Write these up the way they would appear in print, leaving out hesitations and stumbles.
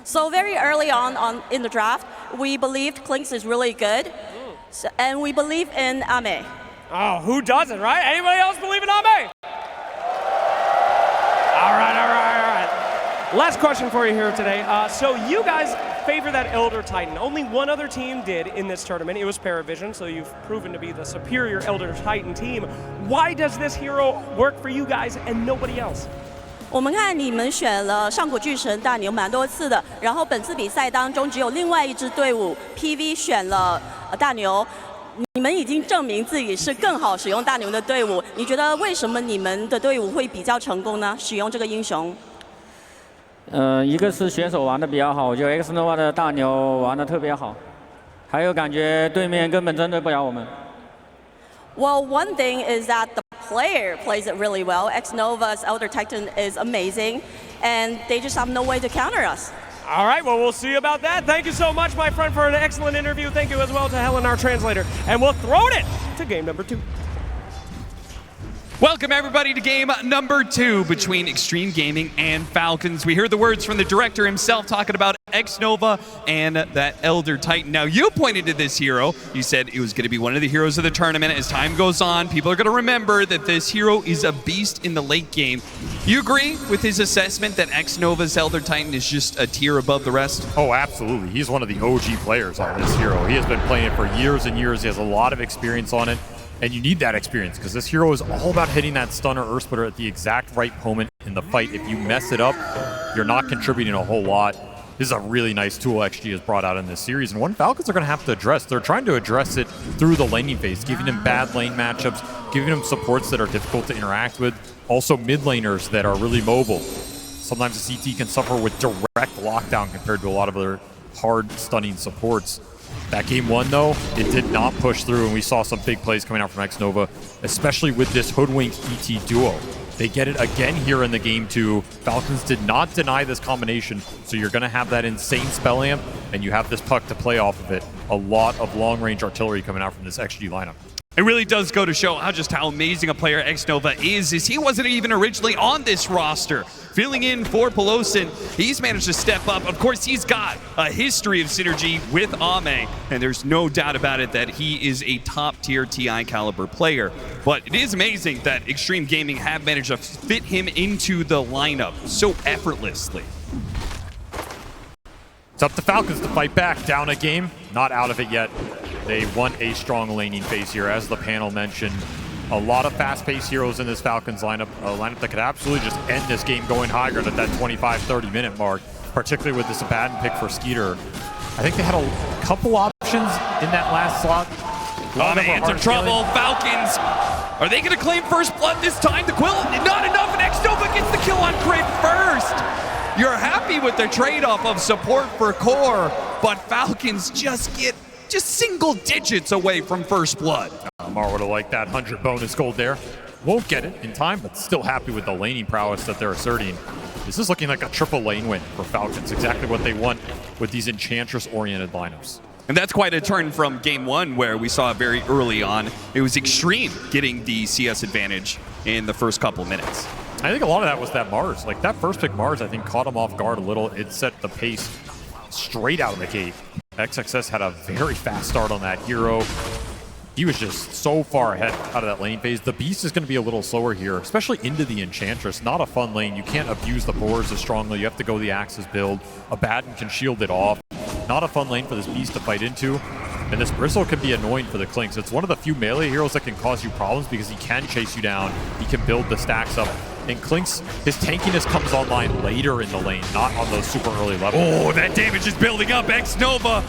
So very early on in the draft, we believed Klinks is really good, and we believe in Ame. Oh, who doesn't, right? Anybody else believe in Ame? All right. Last question for you here today. So you guys favor that Elder Titan. Only one other team did in this tournament. It was Paravision, so you've proven to be the superior Elder Titan team. Why does this hero work for you guys and nobody else? 我们看你们选了上古巨神大牛蛮多次的，然后本次比赛当中只有另外一支队伍 PV 选了大牛。你们已经证明自己是更好使用大牛的队伍，你觉得为什么你们的队伍会比较成功呢？使用这个英雄？一个是选手玩的比较好，我觉得 Xnova 的大牛玩的特别好，还有感觉对面根本针对不了我们。Well, one thing is that the player plays it really well. Xnova's Elder Titan is amazing, and they just have no way to counter us. All right, well, we'll see about that. Thank you so much, my friend, for an excellent interview. Thank you as well to Helen, our translator. And we'll throw it to game number 2. Welcome everybody to game number 2 between Xtreme Gaming and Falcons. We heard the words from the director himself talking about Xnova and that Elder Titan. Now you pointed to this hero. You said it was going to be one of the heroes of the tournament. As time goes on, people are going to remember that this hero is a beast in the late game. You agree with his assessment that Xnova's Elder Titan is just a tier above the rest? Oh, absolutely. He's one of the OG players on this hero. He has been playing it for years and years. He has a lot of experience on it. And you need that experience because this hero is all about hitting that stun or Earth Splitter at the exact right moment in the fight. If you mess it up, you're not contributing a whole lot. This is a really nice tool XG has brought out in this series, and one Falcons are going to have to address. They're trying to address it through the laning phase, giving him bad lane matchups, giving him supports that are difficult to interact with, also mid laners that are really mobile. Sometimes the CT can suffer with direct lockdown compared to a lot of other hard stunning supports. That game 1, though, it did not push through, and we saw some big plays coming out from Xnova, especially with this Hoodwink ET duo. They get it again here in the game 2. Falcons did not deny this combination, so you're going to have that insane spell amp, and you have this puck to play off of it. A lot of long-range artillery coming out from this XG lineup. It really does go to show how amazing a player Xnova is he wasn't even originally on this roster. Filling in for Pelosin, he's managed to step up. Of course, he's got a history of synergy with Ame, and there's no doubt about it that he is a top-tier TI caliber player. But it is amazing that Xtreme Gaming have managed to fit him into the lineup so effortlessly. It's up to Falcons to fight back. Down a game, not out of it yet. They want a strong laning phase here, as the panel mentioned. A lot of fast-paced heroes in this Falcons lineup, a lineup that could absolutely just end this game going higher at that 25-30 minute mark, particularly with this Abaddon pick for Skeeter. I think they had a couple options in that last slot. Ame into trouble. Falcons, are they going to claim first blood this time? The Quill, not enough, and Xnova gets the kill on Crit first. You're happy with the trade-off of support for core, but Falcons just get single digits away from first blood. Mar would have liked that 100 bonus gold there. Won't get it in time, but still happy with the laning prowess that they're asserting. This is looking like a triple lane win for Falcons, exactly what they want with these Enchantress-oriented lineups. And that's quite a turn from game 1, where we saw very early on, it was Xtreme getting the CS advantage in the first couple minutes. I think a lot of that was that Mars. Like, that first pick Mars, I think, caught him off guard a little. It set the pace straight out of the gate. XXS had a very fast start on that hero. He was just so far ahead out of that lane phase. The Beast is going to be a little slower here, especially into the Enchantress. Not a fun lane. You can't abuse the boars as strongly. You have to go the Axis build. Abaddon can shield it off. Not a fun lane for this Beast to fight into. And this Bristle can be annoying for the Klinks. It's one of the few melee heroes that can cause you problems because he can chase you down. He can build the stacks up. And Klinks, his tankiness comes online later in the lane, not on those super early levels. Oh, that damage is building up. Xnova,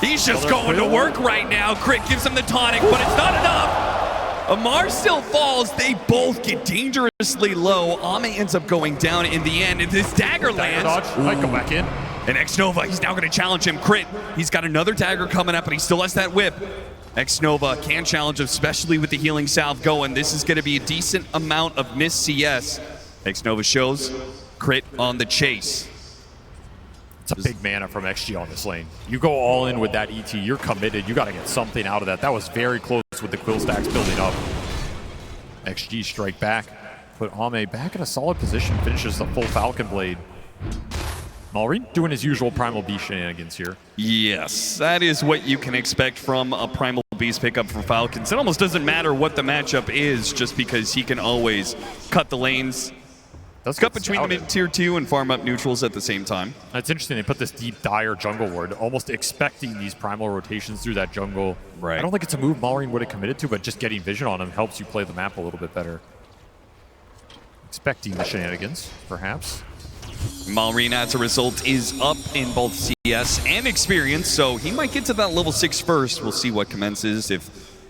he's just going to work right now. Crit gives him the tonic, but it's not enough. Amar still falls. They both get dangerously low. Ame ends up going down in the end, and this dagger lands. Dodge might go back in. And Xnova, he's now going to challenge him. Crit, he's got another dagger coming up, but he still has that whip. Xnova can challenge him, especially with the healing salve going. This is going to be a decent amount of missed CS. Xnova shows Crit on the chase. It's a big mana from XG on this lane. You go all in with that ET, you're committed. You got to get something out of that. That was very close with the Quill stacks building up. XG strike back. Put Ame back in a solid position. Finishes the full Falcon Blade. Maureen doing his usual Primal Beast shenanigans here. Yes, that is what you can expect from a Primal Beast pickup for Falcons. It almost doesn't matter what the matchup is, just because he can always cut the lanes, cut between the mid-tier 2 and farm up neutrals at the same time. It's interesting, they put this deep dire jungle ward, almost expecting these primal rotations through that jungle. Right. I don't think it's a move Maureen would have committed to, but just getting vision on him helps you play the map a little bit better. Expecting the shenanigans, perhaps. Maureen, as a result, is up in both CS and experience, so he might get to that level 6 first. We'll see what commences if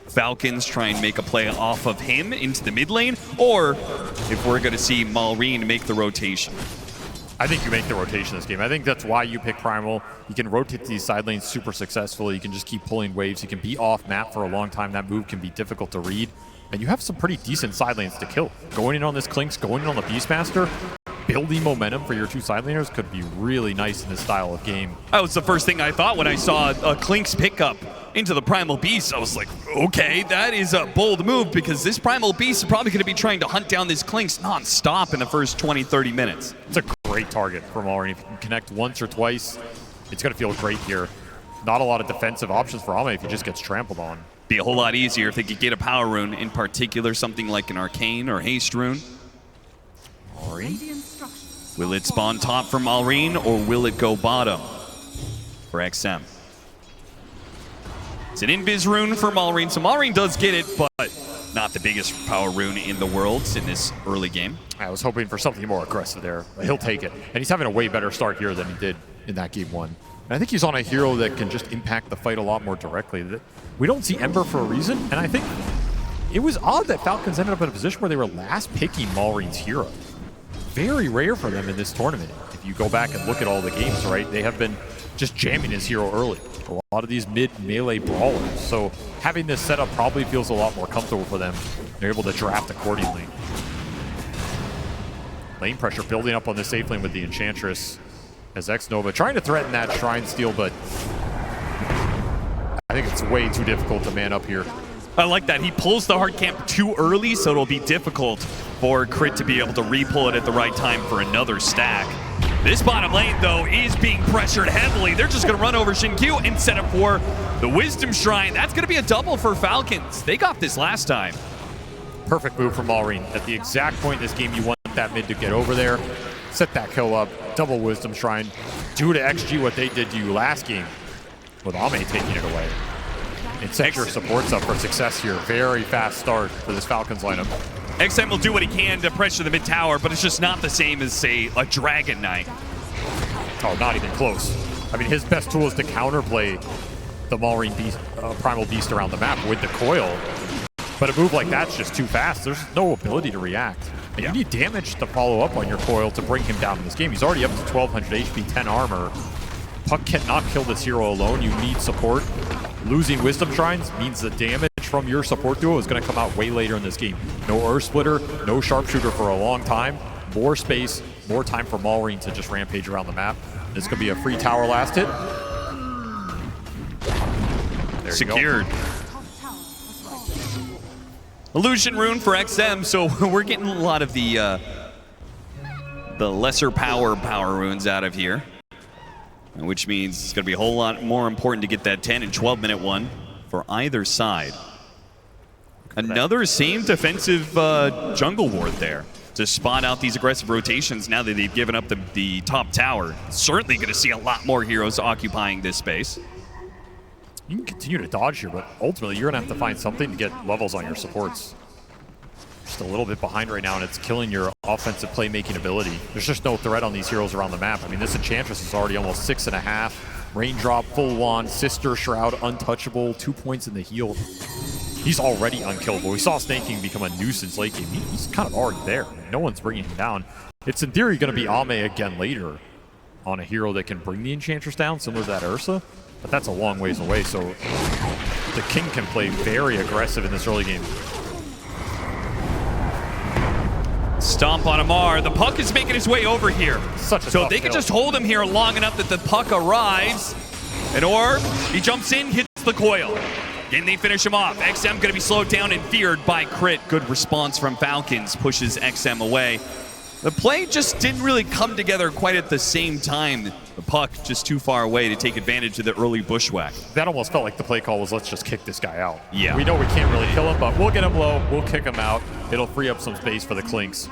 Falcons try and make a play off of him into the mid lane, or if we're going to see Maureen make the rotation. I think you make the rotation this game. I think that's why you pick Primal. You can rotate these side lanes super successfully. You can just keep pulling waves. You can be off map for a long time. That move can be difficult to read. And you have some pretty decent side lanes to kill. Going in on this Clinks, going in on the Beastmaster, building momentum for your 2 side laners could be really nice in this style of game. That was the first thing I thought when I saw a Clinks pickup into the Primal Beast. I was like, okay, that is a bold move, because this Primal Beast is probably going to be trying to hunt down this Clinks non-stop in the first 20-30 minutes. It's a great target for Maureen. If you can connect once or twice, it's going to feel great here. Not a lot of defensive options for Ame if he just gets trampled on. Be a whole lot easier if they could get a power rune, in particular something like an Arcane or Haste rune. Maureen? Will it spawn top for Maureen, or will it go bottom for XM? It's an Invis rune for Maureen, so Maureen does get it, but not the biggest power rune in the world in this early game. I was hoping for something more aggressive there, but he'll take it. And he's having a way better start here than he did in that game 1. And I think he's on a hero that can just impact the fight a lot more directly. We don't see Ember for a reason, and I think it was odd that Falcons ended up in a position where they were last picking Maureen's hero. Very rare for them in this tournament. If you go back and look at all the games, right, they have been just jamming his hero early. A lot of these mid-melee brawlers. So having this setup probably feels a lot more comfortable for them. They're able to draft accordingly. Lane pressure building up on the safe lane with the Enchantress as Xnova trying to threaten that Shrine Steal, but I think it's way too difficult to man up here. I like that. He pulls the hard camp too early, so it'll be difficult for Crit to be able to re-pull it at the right time for another stack. This bottom lane, though, is being pressured heavily. They're just going to run over Xinkyu and set up for the Wisdom Shrine. That's going to be a double for Falcons. They got this last time. Perfect move from Maureen. At the exact point in this game, you want that mid to get over there, set that kill up, double Wisdom Shrine. Do to XG what they did to you last game with Ame taking it away. And set your supports up for success here. Very fast start for this Falcons lineup. XM will do what he can to pressure the mid tower, but it's just not the same as, say, a Dragon Knight. Oh, not even close. I mean, his best tool is to counterplay the Maureen Beast, Primal Beast around the map with the coil. But a move like that's just too fast. There's no ability to react. And you need damage to follow up on your coil to bring him down in this game. He's already up to 1200 HP, 10 armor. Puck cannot kill this hero alone. You need support. Losing Wisdom Shrines means the damage from your support duo is going to come out way later in this game. No Earth Splitter, no Sharpshooter for a long time. More space, more time for Maureen to just rampage around the map. This could be a free tower last hit. There Secured. Illusion Rune for XM, so we're getting a lot of the lesser power runes out of here, which means it's going to be a whole lot more important to get that 10 and 12 minute one for either side. Another same defensive jungle ward there to spot out these aggressive rotations now that they've given up the top tower. Certainly going to see a lot more heroes occupying this space. You can continue to dodge here, but ultimately you're going to have to find something to get levels on your supports. Just a little bit behind right now, and it's killing your offensive playmaking ability. There's just no threat on these heroes around the map. I mean, this Enchantress is already almost 6.5. Raindrop, full wand, Sister Shroud, untouchable, 2 points in the heal. He's already unkillable. We saw Snake King become a nuisance late game. He's kind of already there. No one's bringing him down. It's in theory going to be Ame again later on a hero that can bring the Enchantress down, similar to that Ursa. But that's a long ways away, so the King can play very aggressive in this early game. Stomp on Amar. The Puck is making his way over here. Such a so tough they can kill. just hold him here long enough that the Puck arrives. An orb, he jumps in, hits the coil. Then they finish him off. XM going to be slowed down and feared by Crit. Good response from Falcons, pushes XM away. The play just didn't really come together quite at the same time. The puck just too far away to take advantage of the early bushwhack. That almost felt like the play call was, let's just kick this guy out. Yeah. We know we can't really kill him, but we'll get him low, we'll kick him out. It'll free up some space for the Clinks.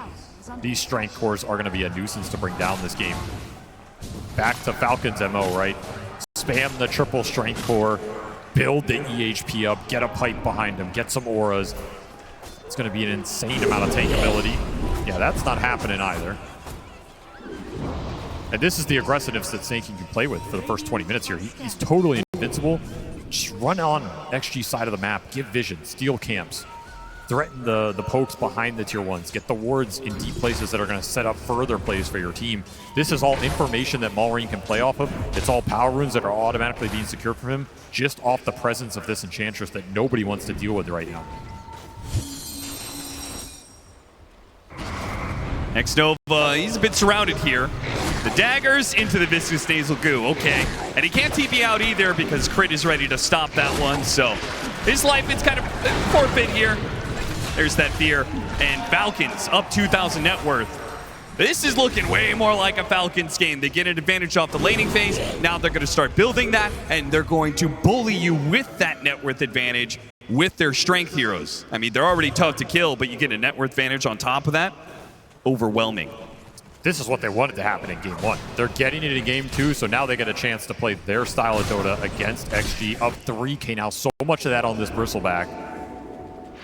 These strength cores are going to be a nuisance to bring down this game. Back to Falcons MO, right? Spam the triple strength core, build the EHP up, get a pipe behind him, get some auras. It's going to be an insane amount of tankability. Yeah, that's not happening either. And this is the aggressiveness that Snake can play with for the first 20 minutes here. He's totally invincible. Just run on XG side of the map, give vision, steal camps, threaten the pokes behind the tier 1s, get the wards in deep places that are going to set up further plays for your team. This is all information that Malrine can play off of. It's all power runes that are automatically being secured from him just off the presence of this Enchantress that nobody wants to deal with right now. Xnova, he's a bit surrounded here. The daggers into the viscous nasal goo, okay. And he can't TP out either because Crit is ready to stop that one, so his life is kind of forfeit here. There's that fear. And Falcons up 2,000 net worth. This is looking way more like a Falcons game. They get an advantage off the laning phase. Now they're going to start building that, and they're going to bully you with that net worth advantage with their strength heroes. I mean, they're already tough to kill, but you get a net worth advantage on top of that. Overwhelming. This is what they wanted to happen in Game 1. They're getting it in Game 2, so now they get a chance to play their style of Dota against XG. Up 3K now, so much of that on this Bristleback.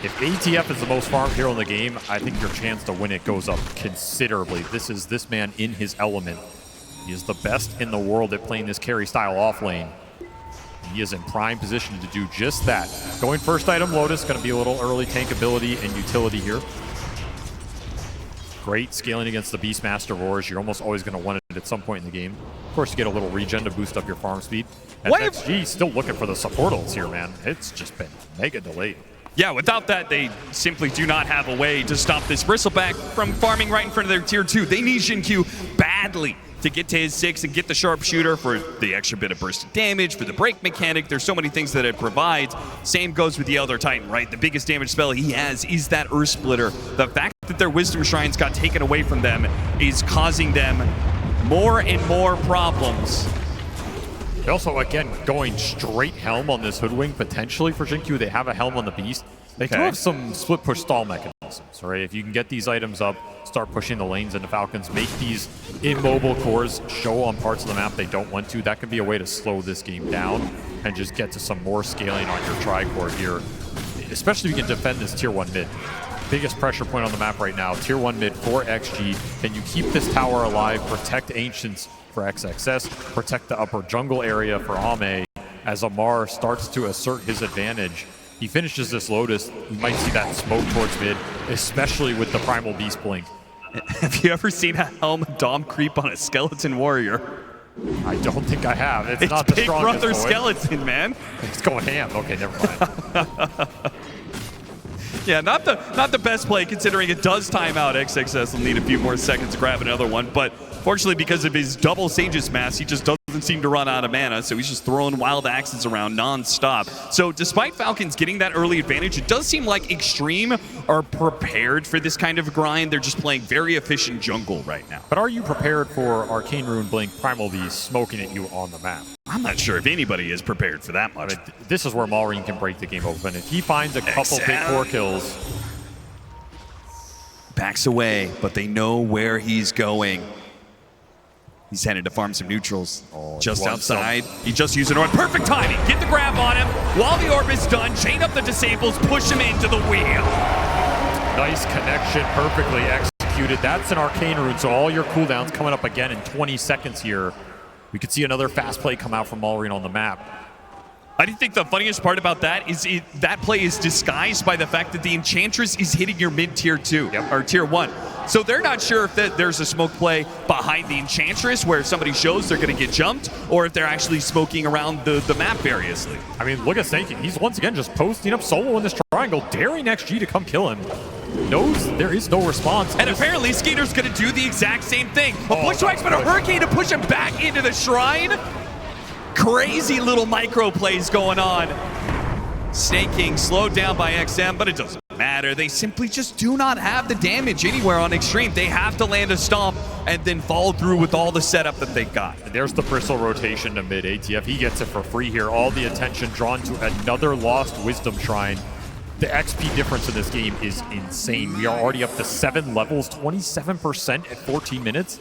If ATF is the most farmed hero in the game, I think your chance to win it goes up considerably. This is this man in his element. He is the best in the world at playing this carry style off lane. He is in prime position to do just that. Going first item Lotus, going to be a little early tankability and utility here. Great scaling against the Beastmaster Roars. You're almost always going to want it at some point in the game. Of course, you get a little regen to boost up your farm speed. And XG still looking for the support ults here, man. It's just been mega delayed. Yeah, without that, they simply do not have a way to stop this Bristleback from farming right in front of their tier 2. They need Xinqiu badly to get to his 6 and get the sharpshooter for the extra bit of burst of damage, for the break mechanic. There's so many things that it provides. Same goes with the Elder Titan, right? The biggest damage spell he has is that Earth Splitter. The fact that their Wisdom Shrines got taken away from them is causing them more and more problems. They're also, again, going straight Helm on this Hoodwink, potentially for Xinqiu. They have a Helm on the Beast. They do have some split push stall mechanisms, right? If you can get these items up, start pushing the lanes into Falcons, make these immobile cores show on parts of the map they don't want to, that could be a way to slow this game down and just get to some more scaling on your tri-core here. Especially if you can defend this tier 1 mid. Biggest pressure point on the map right now, tier 1 mid for XG. Can you keep this tower alive, protect Ancients for XXS, protect the upper jungle area for Ame as Amar starts to assert his advantage. He finishes this Lotus, you might see that smoke towards mid, especially with the Primal Beast blink. Have you ever seen a Helm Dom creep on a Skeleton Warrior? I don't think I have. It's not the Big strongest Brother boy. Skeleton, man. It's going ham. Okay, never mind. Yeah, not the best play considering it does time out. XXS will need a few more seconds to grab another one, but fortunately because of his double Sage's Mass, he just doesn't seem to run out of mana, so he's just throwing wild axes around non-stop. So despite Falcons getting that early advantage, it does seem like Xtreme are prepared for this kind of grind. They're just playing very efficient jungle right now. But are you prepared for Arcane Rune Blink Primal Beast smoking at you on the map? I'm not sure if anybody is prepared for that much. I mean, this is where Malrine can break the game open. If he finds a couple big core kills. Backs away, but they know where he's going. He's headed to farm some neutrals. Just outside. He just used an orb. Perfect timing. Get the grab on him. While the orb is done, chain up the disables, push him into the wheel. Nice connection, perfectly executed. That's an Arcane Rune, so all your cooldowns coming up again in 20 seconds here. We could see another fast play come out from Malrine on the map. I think the funniest part about that is that play is disguised by the fact that the Enchantress is hitting your mid-tier 2, or tier 1. So they're not sure if there's a smoke play behind the Enchantress where if somebody shows they're going to get jumped, or if they're actually smoking around the map variously. I mean, look at Snake. He's once again just posting up solo in this triangle, daring XG to come kill him. Knows there is no response. And apparently Skeeter's going to do the exact same thing. A Bushwhack's but a Hurricane to push him back into the Shrine. Crazy little micro plays going on. Snaking slowed down by XM, but it doesn't matter. They simply just do not have the damage anywhere on Xtreme. They have to land a stomp and then follow through with all the setup that they've got. And there's the Bristle rotation to mid. ATF, he gets it for free here. All the attention drawn to another lost Wisdom Shrine. The XP difference in this game is insane. We are already up to 7 levels, 27% at 14 minutes.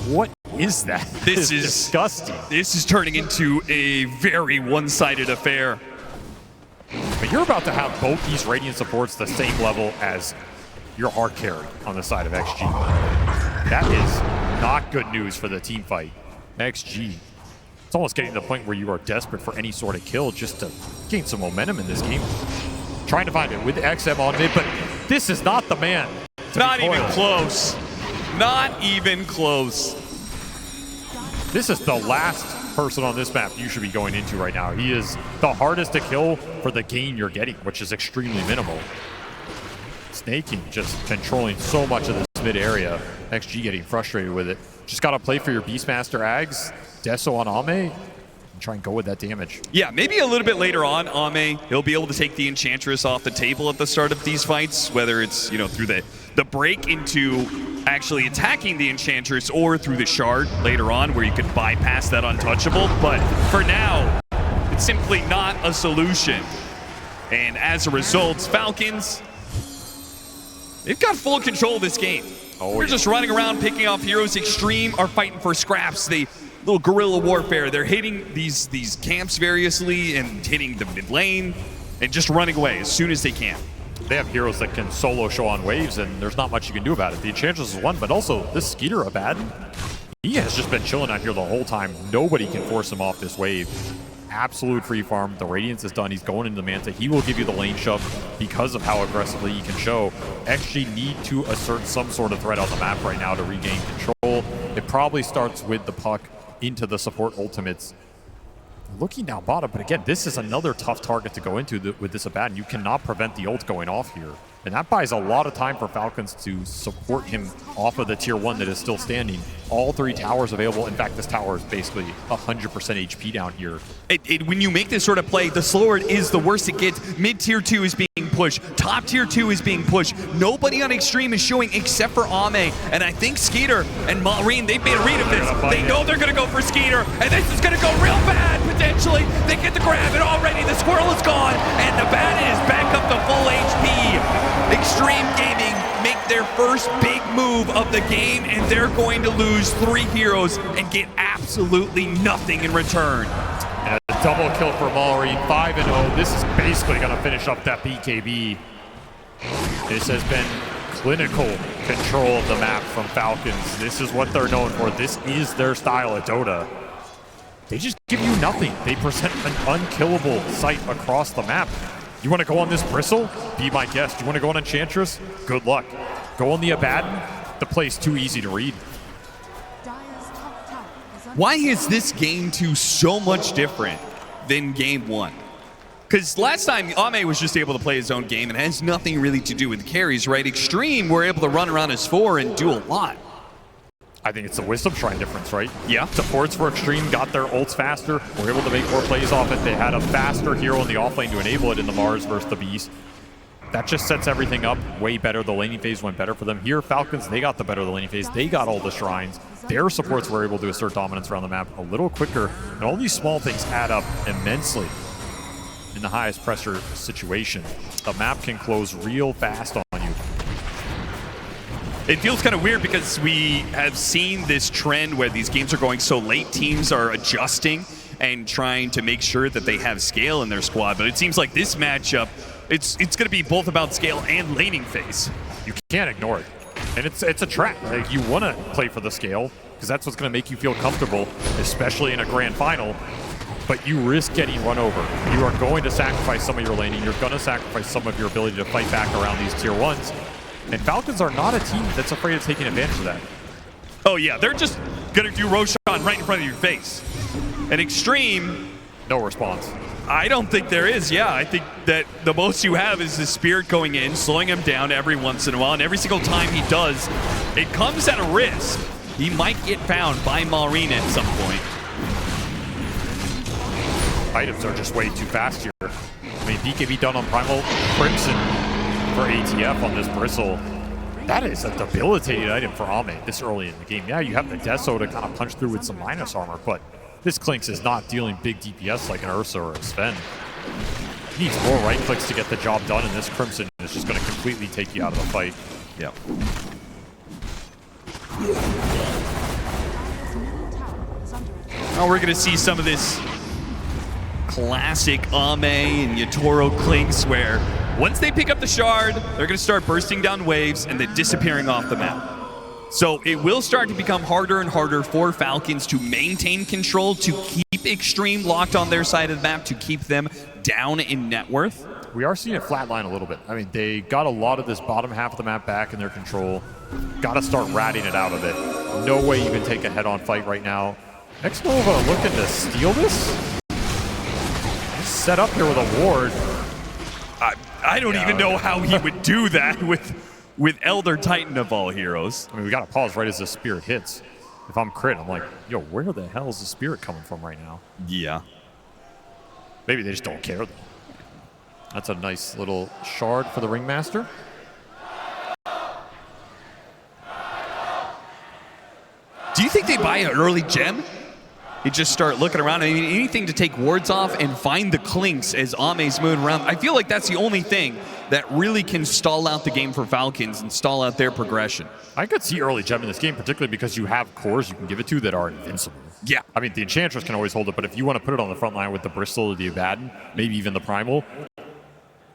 What is that? This is disgusting. This is turning into a very one-sided affair. But you're about to have both these Radiant supports the same level as your hard carry on the side of XG. That is not good news for the team fight. XG, it's almost getting to the point where you are desperate for any sort of kill just to gain some momentum in this game. Trying to find it with XM on mid, but this is not the man. Not even close. Not even close. This is the last person on this map you should be going into right now. He is the hardest to kill for the gain you're getting, which is extremely minimal. Snaking, just controlling so much of this mid area. XG getting frustrated with it. Just gotta play for your Beastmaster Ags, Deso on Ame, and try and go with that damage. Yeah, maybe a little bit later on, Ame, he'll be able to take the Enchantress off the table at the start of these fights, whether it's, you know, through the break into actually attacking the Enchantress or through the Shard later on where you could bypass that untouchable. But for now, it's simply not a solution. And as a result, Falcons, they've got full control of this game. They're just running around, picking off heroes. Xtreme are fighting for scraps. They little guerrilla warfare. They're hitting these camps variously and hitting the mid lane and just running away as soon as they can. They have heroes that can solo show on waves, and there's not much you can do about it. The Enchantress is one, but also this Skeeter Abaddon, he has just been chilling out here the whole time. Nobody can force him off this wave. Absolute free farm. The Radiance is done. He's going into the Manta. He will give you the lane shove because of how aggressively he can show. XG need to assert some sort of threat on the map right now to regain control. It probably starts with the puck into the support ultimates. Looking down bottom, but again, this is another tough target to go into with this Abaddon. You cannot prevent the ult going off here. And that buys a lot of time for Falcons to support him off of the tier 1 that is still standing. All 3 towers available. In fact, this tower is basically 100% HP down here. When you make this sort of play, the slower it is, the worse it gets. Mid tier 2 is being pushed. Top tier 2 is being pushed. Nobody on Xtreme is showing except for Ame. And I think Skeeter and Maureen, they've made a read of this. They know they're going to go for Skeeter. And this is going to go real bad, potentially. They get the grab, and already the squirrel is gone. And the Abaddon is back up to full HP. Xtreme Gaming make their first big move of the game, and they're going to lose 3 heroes and get absolutely nothing in return. And a double kill for Maureen, 5-0. This is basically going to finish up that BKB. This has been clinical control of the map from Falcons. This is what they're known for. This is their style at Dota. They just give you nothing. They present an unkillable sight across the map. You want to go on this Bristle? Be my guest. You want to go on Enchantress? Good luck. Go on the Abaddon? The play's too easy to read. Why is this game 2 so much different than game 1? Because last time, Ame was just able to play his own game and has nothing really to do with the carries, right? Xtreme were able to run around as 4 and do a lot. I think it's the Wisdom Shrine difference, right? Yeah. Supports for Xtreme got their ults faster, were able to make more plays off it. They had a faster hero in the offlane to enable it in the Mars versus the Beast. That just sets everything up way better. The laning phase went better for them. Here, Falcons, they got the better of the laning phase. They got all the shrines. Their supports were able to assert dominance around the map a little quicker. And all these small things add up immensely in the highest pressure situation. The map can close real fast on you. It feels kind of weird because we have seen this trend where these games are going so late. Teams are adjusting and trying to make sure that they have scale in their squad. But it seems like this matchup, it's going to be both about scale and laning phase. You can't ignore it. And it's a trap. Like, you want to play for the scale because that's what's going to make you feel comfortable, especially in a grand final. But you risk getting run over. You are going to sacrifice some of your laning. You're going to sacrifice some of your ability to fight back around these tier 1s. And Falcons are not a team that's afraid of taking advantage of that. Oh yeah, they're just gonna do Roshan right in front of your face. And Xtreme, no response. I don't think there is, yeah. I think that the most you have is the Spirit going in, slowing him down every once in a while, and every single time he does, it comes at a risk. He might get found by Maureen at some point. Items are just way too fast here. I mean, BKB done on Primal Crimson for ATF on this Bristle. That is a debilitating item for Ame this early in the game. Yeah, you have the Deso to kind of punch through with some minus armor, but this Clinks is not dealing big DPS like an Ursa or a Sven. He needs more right clicks to get the job done, and this Crimson is just going to completely take you out of the fight. Yep. Now we're going to see some of this classic Ame and Yatoro Clinks where once they pick up the shard, they're going to start bursting down waves and then disappearing off the map. So it will start to become harder and harder for Falcons to maintain control, to keep Xtreme locked on their side of the map, to keep them down in net worth. We are seeing it flatline a little bit. I mean, they got a lot of this bottom half of the map back in their control. Got to start ratting it out of it. No way you can take a head-on fight right now. Xnova looking to steal this. He's set up here with a ward. I don't even know how he would do that with Elder Titan of all heroes. I mean, we got to pause right as the Spirit hits. If I'm crit, I'm like, yo, where the hell is the Spirit coming from right now? Yeah. Maybe they just don't care, though. That's a nice little shard for the Ringmaster. Do you think they buy an early gem? You just start looking around. I mean, anything to take wards off and find the Clinks as Ame's moving around. I feel like that's the only thing that really can stall out the game for Falcons and stall out their progression. I could see early gem in this game, particularly because you have cores you can give it to that are invincible. Yeah. I mean, the Enchantress can always hold it, but if you want to put it on the front line with the Bristol or the Abaddon, maybe even the Primal,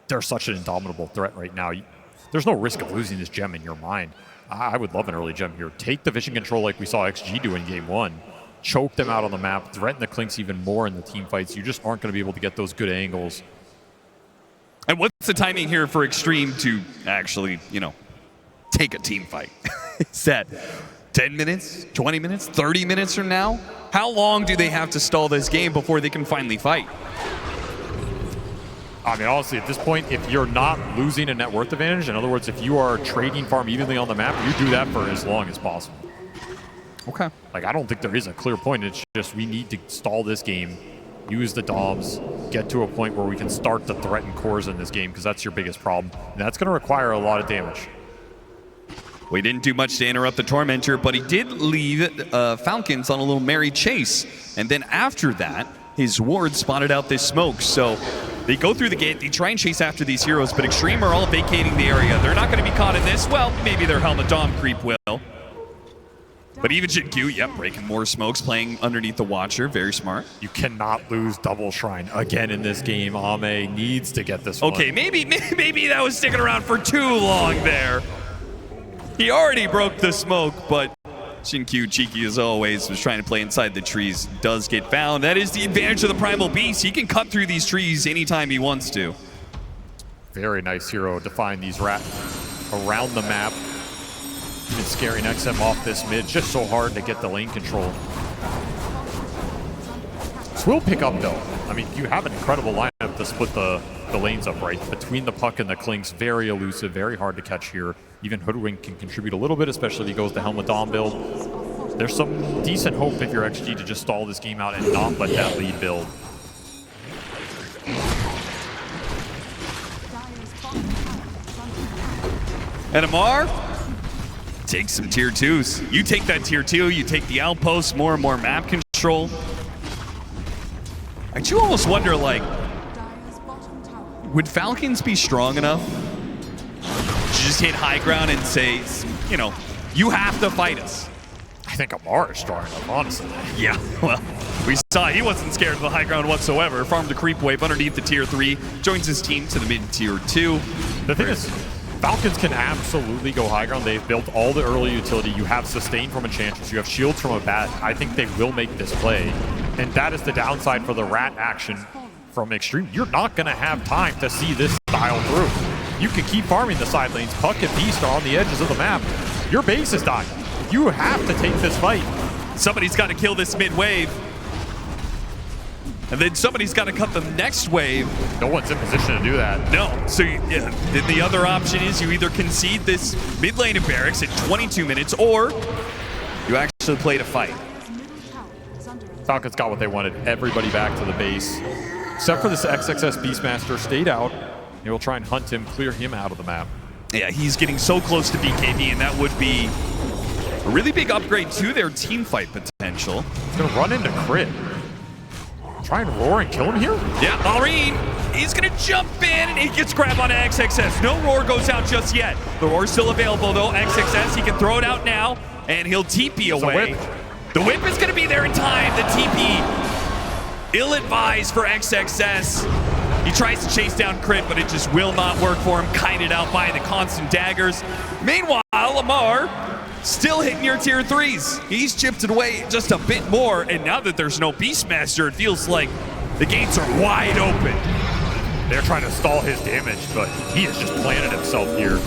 they're such an indomitable threat right now. There's no risk of losing this gem in your mind. I would love an early gem here. Take the vision control like we saw XG do in game 1. Choke them out on the map, threaten the Clinks even more in the team fights. You just aren't going to be able to get those good angles. And what's the timing here for Xtreme to actually, take a team fight? Is that 10 minutes, 20 minutes, 30 minutes from now? How long do they have to stall this game before they can finally fight? I mean, honestly, at this point, if you're not losing a net worth advantage, in other words, if you are trading farm evenly on the map, you do that for as long as possible. Okay. Like, I don't think there is a clear point. It's just we need to stall this game, use the DOMs, get to a point where we can start to threaten cores in this game, because that's your biggest problem. And that's going to require a lot of damage. We didn't do much to interrupt the Tormentor, but he did leave Falcons on a little merry chase. And then after that, his ward spotted out this smoke. So they go through the gate, they try and chase after these heroes, but Xtreme are all vacating the area. They're not going to be caught in this. Well, maybe their Helmet Dom creep will. But even Jin-Q, yep, breaking more smokes, playing underneath the Watcher. Very smart. You cannot lose Double Shrine again in this game. Ame needs to get this one. Okay, maybe that was sticking around for too long there. He already broke the smoke, but Jin-Q, cheeky as always, was trying to play inside the trees. Does get found. That is the advantage of the Primal Beast. He can cut through these trees anytime he wants to. Very nice hero to find these rat around the map. Even scaring XM off this mid, just so hard to get the lane control. This will pick up though. I mean, you have an incredible lineup to split the lanes up right. Between the Puck and the Clinks, very elusive, very hard to catch here. Even Hoodwink can contribute a little bit, especially if he goes the Helmet Dom build. There's some decent hope if you're XG to just stall this game out and not let that lead build. And Amar takes some tier 2s. You take that tier 2, you take the outpost, more and more map control. I do almost wonder, like, would Falcons be strong enough to just hit high ground and say, you have to fight us? I think Amar is strong enough, honestly. Yeah, well, we saw he wasn't scared of the high ground whatsoever. Farmed the creep wave underneath the tier 3, joins his team to the mid tier 2. The thing is, Falcons can absolutely go high ground. They've built all the early utility. You have sustain from Enchantress. You have shields from Abaddon. I think they will make this play. And that is the downside for the rat action from Xtreme. You're not going to have time to see this style through. You can keep farming the side lanes. Puck and Beast are on the edges of the map. Your base is dying. You have to take this fight. Somebody's got to kill this mid wave. And then somebody's got to cut the next wave. No one's in position to do that. No. So then the other option is you either concede this mid lane of barracks at 22 minutes, or you actually play to fight. Falcons got what they wanted. Everybody back to the base. Except for this XXS Beastmaster stayed out. They will try and hunt him, clear him out of the map. Yeah, he's getting so close to BKB, and that would be a really big upgrade to their team fight potential. He's gonna run into crit. Try and roar and kill him here? Yeah, Maureen, he's gonna jump in, and he gets grabbed on XXS. No roar goes out just yet. The roar's still available though. XXS, he can throw it out now, and he'll TP away. The whip is gonna be there in time. The TP, ill-advised for XXS. He tries to chase down crit, but it just will not work for him. Kited out by the constant daggers. Meanwhile, Lamar still hitting your tier 3s. He's chipped it away just a bit more, and now that there's no Beastmaster, it feels like the gates are wide open. They're trying to stall his damage, but he has just planted himself here.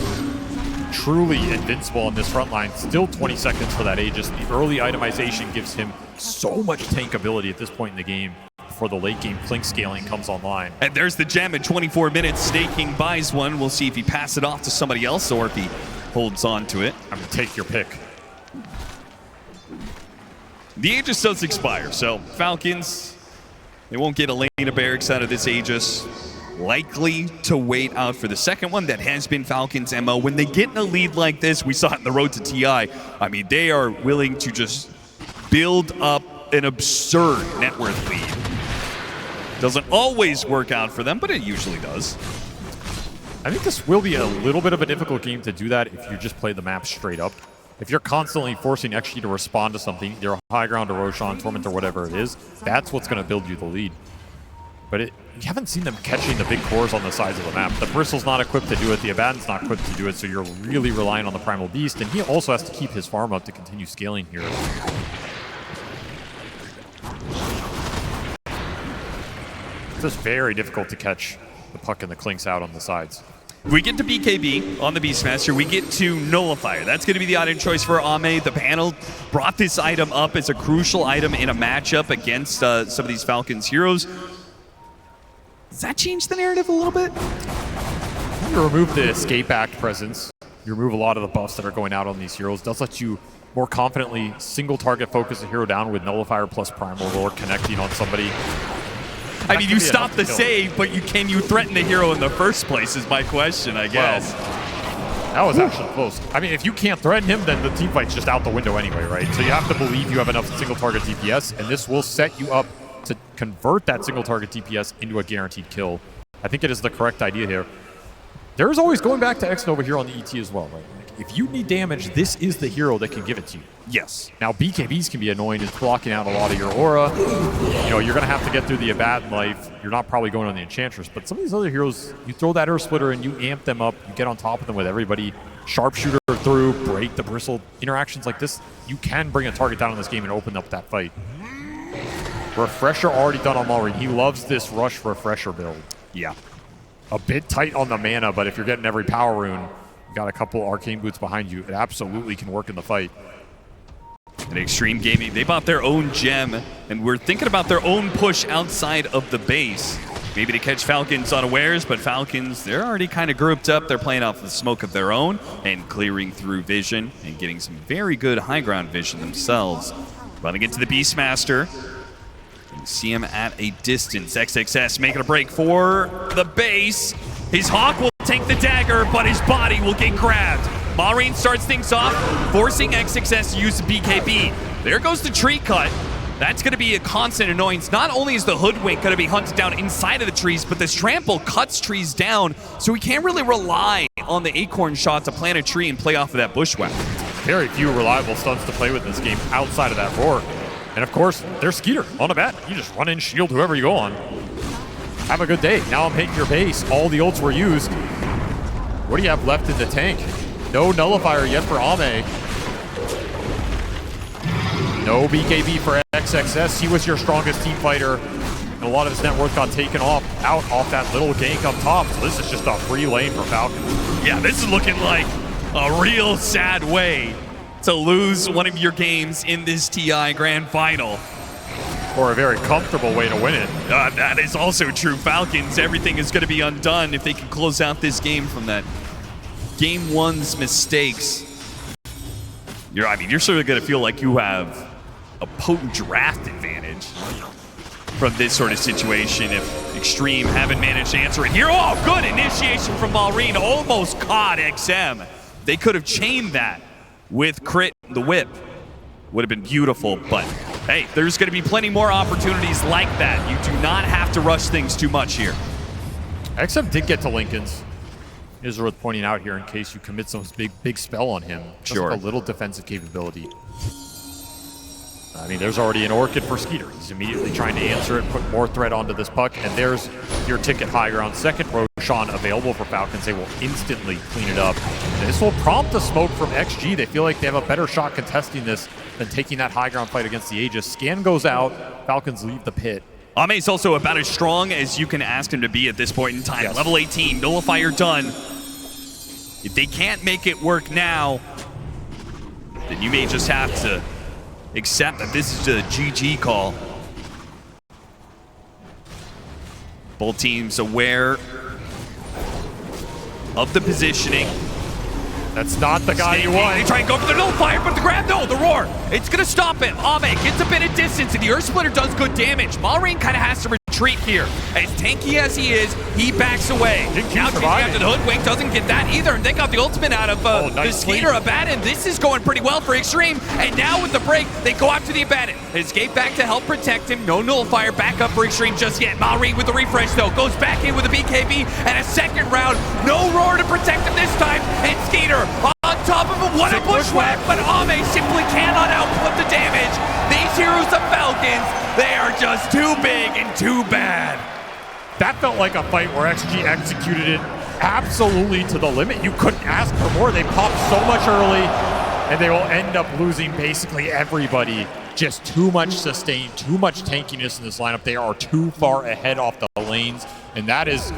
Truly invincible on this front line. Still 20 seconds for that Aegis. The early itemization gives him so much tank ability at this point in the game before the late game Plink scaling comes online. And there's the gem at 24 minutes. Staking buys one. We'll see if he passes it off to somebody else or if he holds on to it. I'm gonna take your pick. The Aegis does expire, so Falcons, they won't get a lane of barracks out of this Aegis. Likely to wait out for the second one. That has been Falcons' MO. When they get in a lead like this, we saw it in the road to TI. I mean, they are willing to just build up an absurd net worth lead. Doesn't always work out for them, but it usually does. I think this will be a little bit of a difficult game to do that if you just play the map straight up. If you're constantly forcing XG to respond to something, either high ground or Roshan, Torment or whatever it is, that's what's going to build you the lead. But you haven't seen them catching the big cores on the sides of the map. The Bristle's not equipped to do it, the Abaddon's not equipped to do it, so you're really relying on the Primal Beast, and he also has to keep his farm up to continue scaling here. It's just very difficult to catch the puck and the clinks out on the sides. We get to BKB on the Beastmaster. We get to Nullifier. That's going to be the item choice for Ame. The panel brought this item up as a crucial item in a matchup against some of these Falcons heroes. Does that change the narrative a little bit? You remove the escape act presence. You remove a lot of the buffs that are going out on these heroes. It does let you more confidently single target focus a hero down with Nullifier plus Primal Roar connecting on somebody. I mean, you stop the save, but can you threaten the hero in the first place is my question, I guess. Well, that was actually close. I mean, if you can't threaten him, then the team fight's just out the window anyway, right? So you have to believe you have enough single target DPS, and this will set you up to convert that single target DPS into a guaranteed kill. I think it is the correct idea here. There's always going back to Xnova here on the ET as well, right? Like, if you need damage, this is the hero that can give it to you. Yes. Now, BKBs can be annoying. It's blocking out a lot of your aura. You know, you're going to have to get through the Abaddon life. You're not probably going on the Enchantress, but some of these other heroes, you throw that Earth Splitter and you amp them up. You get on top of them with everybody. Sharpshooter through, break the Bristle. Interactions like this, you can bring a target down in this game and open up that fight. Refresher already done on Maureen. He loves this Rush Refresher build. Yeah. A bit tight on the mana, but if you're getting every power rune, you got a couple Arcane Boots behind you, it absolutely can work in the fight. And Xtreme Gaming, they bought their own gem, and we're thinking about their own push outside of the base. Maybe to catch Falcons unawares, but Falcons, they're already kind of grouped up. They're playing off the smoke of their own and clearing through vision and getting some very good high ground vision themselves. Running into the Beastmaster. You see him at a distance. XXS making a break for the base. His Hawk will take the dagger, but his body will get grabbed. Maureen starts things off, forcing XXS to use the BKB. There goes the tree cut. That's going to be a constant annoyance. Not only is the Hoodwink going to be hunted down inside of the trees, but this trample cuts trees down, so we can't really rely on the acorn shot to plant a tree and play off of that bushwhack. Very few reliable stunts to play with in this game outside of that roar. And of course, there's Skeeter on a bat. You just run in, shield whoever you go on. Have a good day. Now I'm hitting your base. All the ults were used. What do you have left in the tank? No Nullifier yet for Ame. No BKB for XXS. He was your strongest team fighter. And a lot of his net worth got taken off that little gank up top. So this is just a free lane for Falcons. Yeah, this is looking like a real sad way to lose one of your games in this TI Grand Final. Or a very comfortable way to win it. That is also true. Falcons, everything is going to be undone if they can close out this game from that Game 1's mistakes. You're sort of going to feel like you have a potent draft advantage from this sort of situation if Xtreme haven't managed to answer it here. Oh, good initiation from Malrine. Almost caught XM. They could have chained that with crit the whip. Would have been beautiful, but hey, there's going to be plenty more opportunities like that. You do not have to rush things too much here. XM did get to Lincoln's. Is worth pointing out here in case you commit some big spell on him. Just Sure. like a little defensive capability. I mean, there's already an Orchid for Skeeter. He's immediately trying to answer it, put more threat onto this puck, and there's your ticket high ground. Second Roshan available for Falcons. They will instantly clean it up. This will prompt a smoke from XG. They feel like they have a better shot contesting this than taking that high ground fight against the Aegis. Scan goes out. Falcons leave the pit. Ame's also about as strong as you can ask him to be at this point in time. Yes. Level 18, nullifier done. If they can't make it work now, then you may just have to accept that this is a GG call. Both teams aware of the positioning. That's not the guy you want. They try and go for the nullifier, but the grab, no, the roar. It's gonna stop him. Ame gets a bit of distance, and the Earth Splitter does good damage. Malrine kind of has to retreat here. As tanky as he is, he backs away. Now chasing after the Hoodwink, doesn't get that either, and they got the ultimate out of the Skeeter Abaddon. This is going pretty well for Xtreme, and now with the break, they go after the Abaddon. Escape back to help protect him. No nullifier back up for Xtreme just yet. Malrine with the refresh, though, goes back in with a BKB, and a second round. No roar to protect him this time, and Skeeter on top of him. What a bushwhack, but Ame simply cannot output the damage. These heroes, the Falcons, they are just too big and too bad. That felt like a fight where XG executed it absolutely to the limit. You couldn't ask for more. They popped so much early, and they will end up losing basically everybody. Just too much sustain, too much tankiness in this lineup. They are too far ahead off the lanes, and that is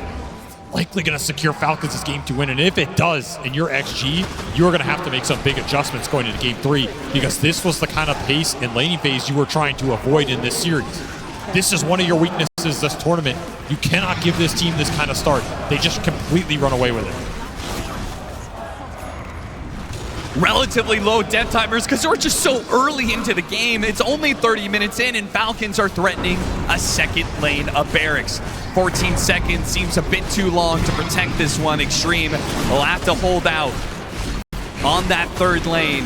likely going to secure Falcons' game to win. And if it does, in your XG, you're going to have to make some big adjustments going into game 3, because this was the kind of pace and laning phase you were trying to avoid in this series. This is one of your weaknesses this tournament. You cannot give this team this kind of start. They just completely run away with it. Relatively low death timers because we're just so early into the game. It's only 30 minutes in, and Falcons are threatening a second lane of barracks. 14 seconds seems a bit too long to protect this one. Xtreme will have to hold out on that third lane.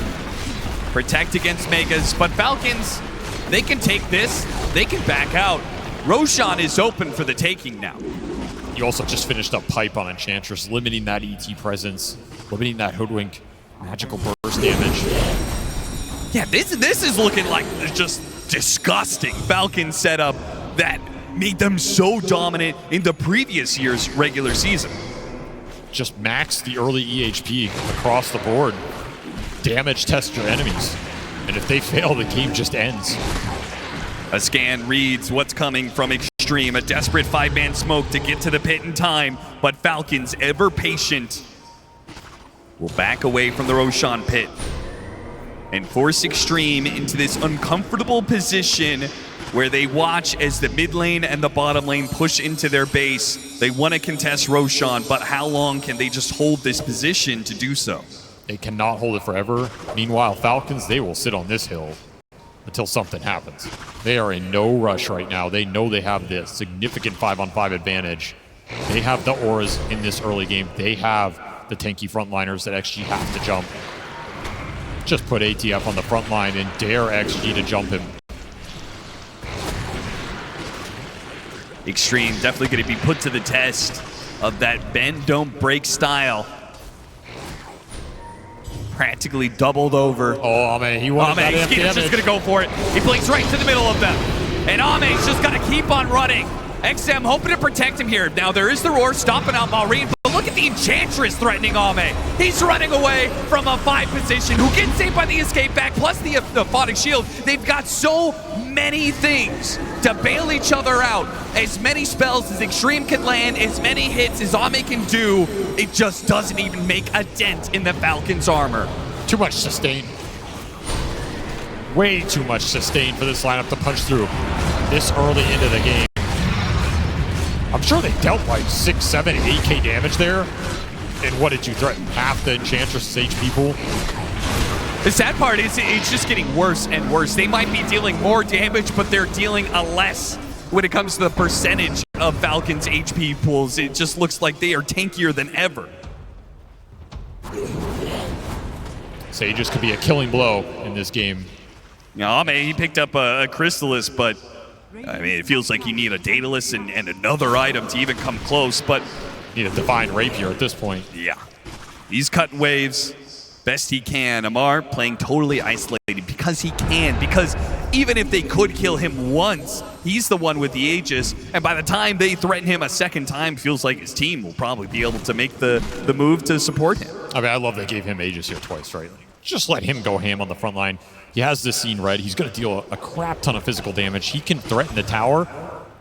Protect against Megas, but Falcons, they can take this, they can back out. Roshan is open for the taking now. You also just finished up pipe on Enchantress, limiting that ET presence, limiting that Hoodwink magical burst damage. Yeah, this is looking like just disgusting Falcon setup that made them so dominant in the previous year's regular season. Just max the early EHP across the board. Damage test your enemies. And if they fail, the game just ends. A scan reads what's coming from Xtreme. A desperate 5-man smoke to get to the pit in time, but Falcons, ever patient, will back away from the Roshan pit and force Xtreme into this uncomfortable position where they watch as the mid lane and the bottom lane push into their base. They want to contest Roshan, but how long can they just hold this position to do so? They cannot hold it forever. Meanwhile, Falcons, they will sit on this hill until something happens. They are in no rush right now. They know they have the significant 5-on-5 advantage. They have the auras in this early game. They have the tanky frontliners that XG have to jump. Just put ATF on the front line and dare XG to jump him. Xtreme definitely going to be put to the test of that bend, don't break style. Practically doubled over. Oh, Ame, he wanted that Skeeter's damage. just going to go for it. He blinks right to the middle of them. And Ame's just got to keep on running. XM hoping to protect him here. Now there is the roar stopping out Malrine, but look at the Enchantress threatening Ame. He's running away from a 5 position, who gets saved by the escape back, plus the Aphotic Shield. They've got so many things to bail each other out. As many spells as Xtreme can land, as many hits as Ame can do, it just doesn't even make a dent in the Falcons' armor. Too much sustain. Way too much sustain for this lineup to punch through this early into the game. I'm sure they dealt like 6, 7, 8k damage there. And what did you threaten? Half the Enchantress' HP pool? The sad part is it's just getting worse and worse. They might be dealing more damage, but they're dealing a less when it comes to the percentage of Falcons' HP pools. It just looks like they are tankier than ever. Sages could be a killing blow in this game. Yeah, he picked up a Crystallis, but I mean, it feels like you need a Daedalus and another item to even come close, but Need a Divine Rapier at this point. yeah. He's cutting waves best he can. Amar playing totally isolated because he can, because even if they could kill him once, he's the one with the Aegis, and by the time they threaten him a second time, feels like his team will probably be able to make the move to support him. I mean, I love they gave him Aegis here twice, right? Like, just let him go ham on the front line. He has this scene read. He's going to deal a crap ton of physical damage. He can threaten the tower,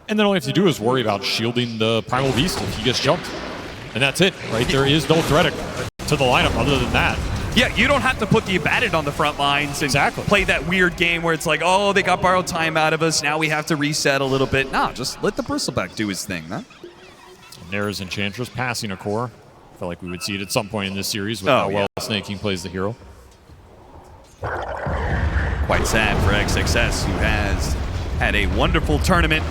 and then all you have to do is worry about shielding the Primal Beast if he gets jumped. And that's it, right? There is no threat to the lineup other than that. Yeah, you don't have to put the Abaddon on the front lines and play that weird game where it's like, oh, they got borrowed time out of us, now we have to reset a little bit. No, just let the Bristleback do his thing, man. Nair's Enchantress passing a core. I felt like we would see it at some point in this series with how well Snake King plays the hero. Quite sad for XXS, who has had a wonderful tournament.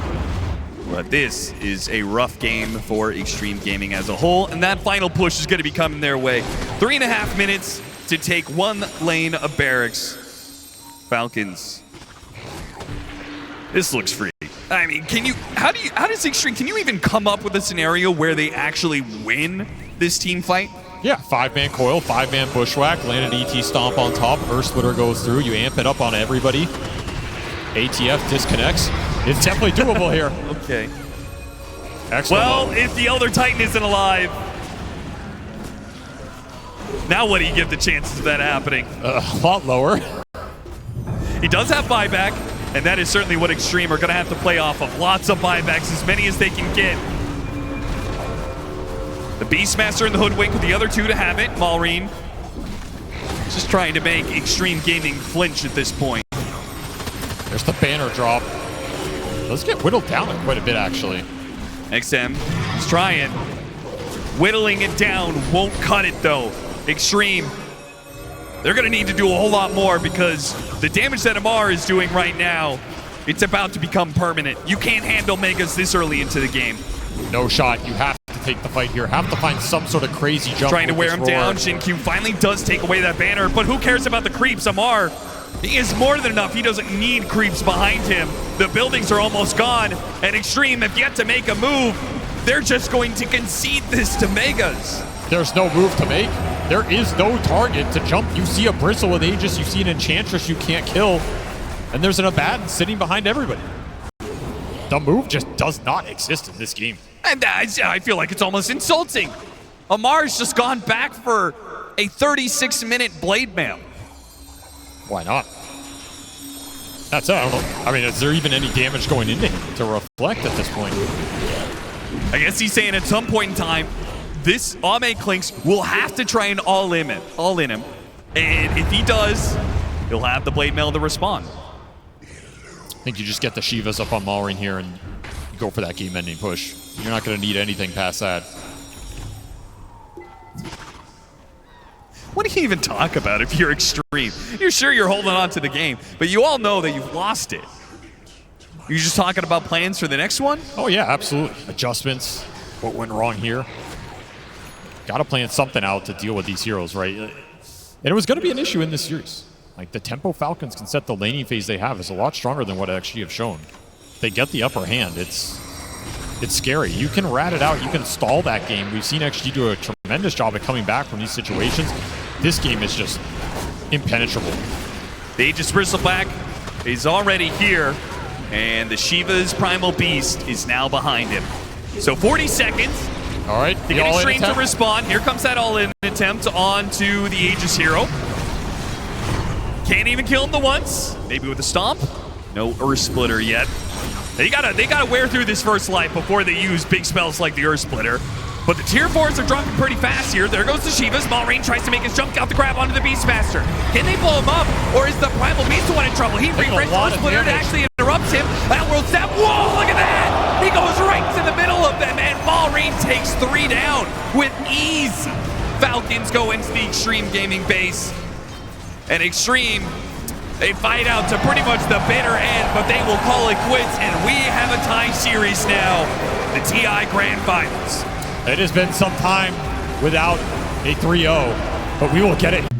But this is a rough game for Xtreme Gaming as a whole, and that final push is going to be coming their way. 3.5 minutes to take one lane of barracks. Falcons. This looks free. I mean, how does Xtreme, can you even come up with a scenario where they actually win this team fight? Yeah, 5-man coil, 5-man bushwhack, landed ET stomp on top, Earth Splitter goes through, you amp it up on everybody. ATF disconnects. It's definitely doable here. Okay. Excellent. Well, if the Elder Titan isn't alive, now what do you give the chances of that happening? A lot lower. He does have buyback, and that is certainly what Xtreme are going to have to play off of. Lots of buybacks, as many as they can get. The Beastmaster and the Hoodwink with the other two to have it. Malrine just trying to make Xtreme Gaming flinch at this point. There's the banner drop. Let's get whittled down quite a bit, actually. XM is trying. Whittling it down won't cut it, though. Xtreme, they're going to need to do a whole lot more because the damage that Amar is doing right now, it's about to become permanent. You can't handle Megas this early into the game. No shot. You have to take the fight here. Have to find some sort of crazy jump. Trying to wear him roar. down. Shin-Q finally does take away that banner, but who cares about the creeps? Amar, he is more than enough. He doesn't need creeps behind him. The buildings are almost gone, and Xtreme have yet to make a move. They're just going to concede this to Megas. There's no move to make. There is no target to jump. You see a Bristle with Aegis, you see an Enchantress you can't kill, and there's an Abaddon sitting behind everybody. The move just does not exist in this game. And I feel like it's almost insulting. Amar's just gone back for a 36-minute blade mail. Why not? That's it. I don't know. I mean, is there even any damage going into him to reflect at this point? I guess he's saying at some point in time, this Ame Clinks will have to try and all in him. And if he does, he'll have the blade mail to respond. I think you just get the Shivas up on Malrine here and go for that game-ending push. You're not going to need anything past that. What do you even talk about if you're Xtreme? You're sure you're holding on to the game, but you all know that you've lost it. You're just talking about plans for the next one? Oh, yeah, absolutely. Adjustments, what went wrong here. Got to plan something out to deal with these heroes, right? And it was going to be an issue in this series. Like, the tempo Falcons can set the laning phase they have is a lot stronger than what XG have shown. They get the upper hand. It's scary. You can rat it out. You can stall that game. We've seen XG do a tremendous job at coming back from these situations. This game is just impenetrable. The Aegis Bristleback is already here, and the Shiva's Primal Beast is now behind him. So 40 seconds. All right. To get Xtreme to respond. Here comes that all-in attempt onto the Aegis hero. Can't even kill him the once. Maybe with a stomp. No Earth Splitter yet. They gotta wear through this first life before they use big spells like the Earth Splitter. But the tier 4s are dropping pretty fast here. There goes the Shivas. Malrine tries to make his jump out the grab onto the Beastmaster. Can they blow him up? Or is the Primal Beast the one in trouble? He reframes Earth Splitter and actually interrupts him. That world step. Whoa, look at that! He goes right to the middle of them, and Malrine takes 3 down with ease. Falcons go into the Xtreme Gaming base. And Xtreme, they fight out to pretty much the bitter end, but they will call it quits, and we have a tie series now. the TI Grand Finals. It has been some time without a 3-0, but we will get it.